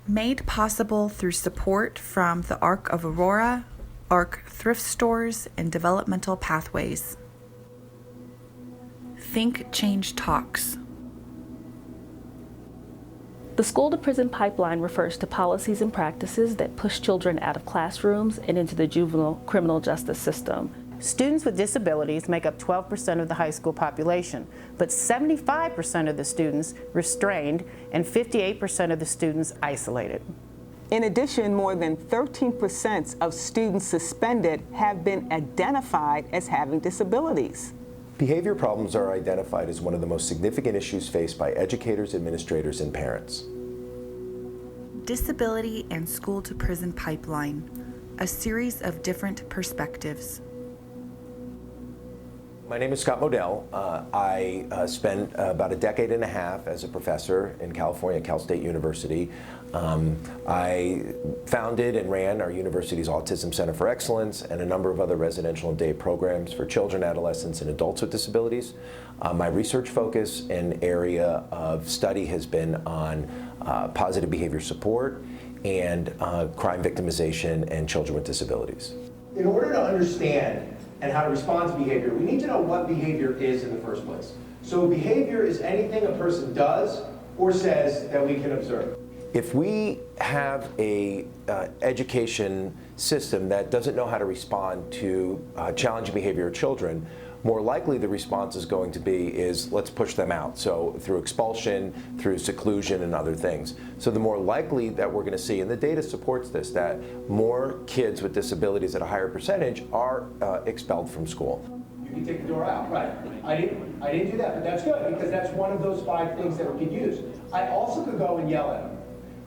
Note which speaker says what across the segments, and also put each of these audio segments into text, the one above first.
Speaker 1: Made possible through support from the Arc of Aurora, Arc Thrift Stores, and Developmental Pathways. THINK+change Talks.
Speaker 2: The school-to-prison pipeline refers to policies and practices that push children out of classrooms and into the juvenile criminal justice system.
Speaker 3: Students with disabilities make up 12% of the high school population, but 75% of the students restrained and 58% of the students isolated.
Speaker 4: In addition, more than 13% of students suspended have been identified as having disabilities.
Speaker 5: Behavior problems are identified as one of the most significant issues faced by educators, administrators, and parents.
Speaker 1: Disability and school-to-prison pipeline, a series of different perspectives.
Speaker 5: My name is Scott Modell. I spent about a decade and a half as a professor in California at Cal State University. I founded and ran our university's Autism Center for Excellence and a number of other residential and day programs for children, adolescents, and adults with disabilities. My research focus and area of study has been on positive behavior support and crime victimization and children with disabilities.
Speaker 6: In order to understand and how to respond to behavior, we need to know what behavior is in the first place. So behavior is anything a person does or says that we can observe.
Speaker 5: If we have a education system that doesn't know how to respond to challenging behavior of children, more likely the response is going to be let's push them out. So through expulsion, through seclusion, and other things. So the more likely that we're going to see, and the data supports this, that more kids with disabilities at a higher percentage are expelled from school.
Speaker 6: You can take the door out, right? I didn't do that, but that's good because that's one of those 5 things that we could use. I also could go and yell at him.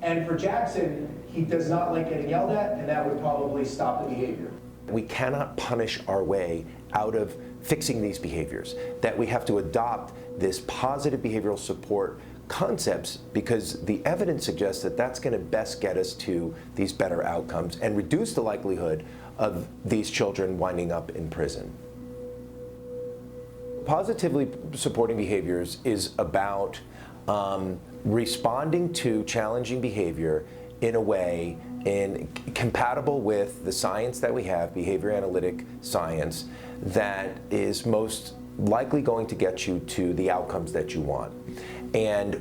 Speaker 6: And for Jackson, he does not like getting yelled at, and that would probably stop the behavior.
Speaker 5: We cannot punish our way out of fixing these behaviors, that we have to adopt this positive behavioral support concepts because the evidence suggests that that's going to best get us to these better outcomes and reduce the likelihood of these children winding up in prison. Positively supporting behaviors is about responding to challenging behavior in a way compatible with the science that we have, behavior analytic science, that is most likely going to get you to the outcomes that you want. And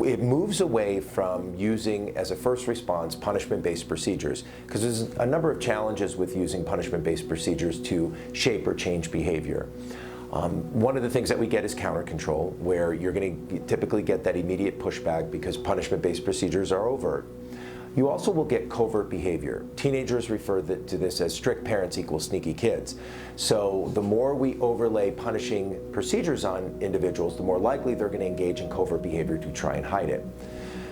Speaker 5: it moves away from using as a first response punishment-based procedures, because there's a number of challenges with using punishment-based procedures to shape or change behavior. One of the things that we get is counter control, where you're going to typically get that immediate pushback because punishment-based procedures are overt. You also will get covert behavior. Teenagers refer to this as strict parents equals sneaky kids. So the more we overlay punishing procedures on individuals, the more likely they're going to engage in covert behavior to try and hide it.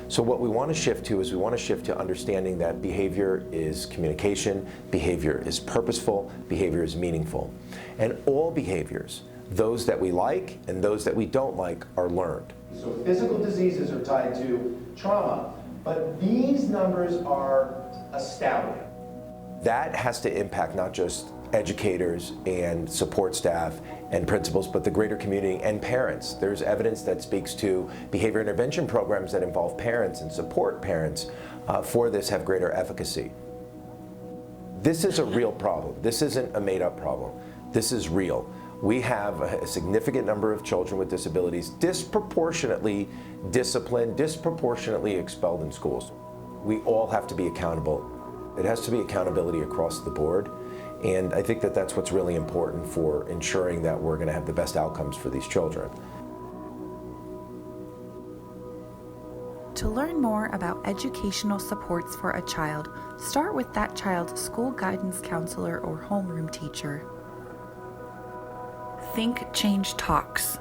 Speaker 5: So what we want to shift to is we want to shift to understanding that behavior is communication, behavior is purposeful, behavior is meaningful. And all behaviors, those that we like and those that we don't like, are learned.
Speaker 6: So physical diseases are tied to trauma, but these numbers are astounding.
Speaker 5: That has to impact not just educators and support staff and principals, but the greater community and parents. There's evidence that speaks to behavior intervention programs that involve parents and support parents for this have greater efficacy. This is a real problem. This isn't a made-up problem. This is real. We have a significant number of children with disabilities disproportionately disciplined, disproportionately expelled in schools. We all have to be accountable. It has to be accountability across the board. And I think that that's what's really important for ensuring that we're going to have the best outcomes for these children.
Speaker 1: To learn more about educational supports for a child, start with that child's school guidance counselor or homeroom teacher. THINK+change Talks.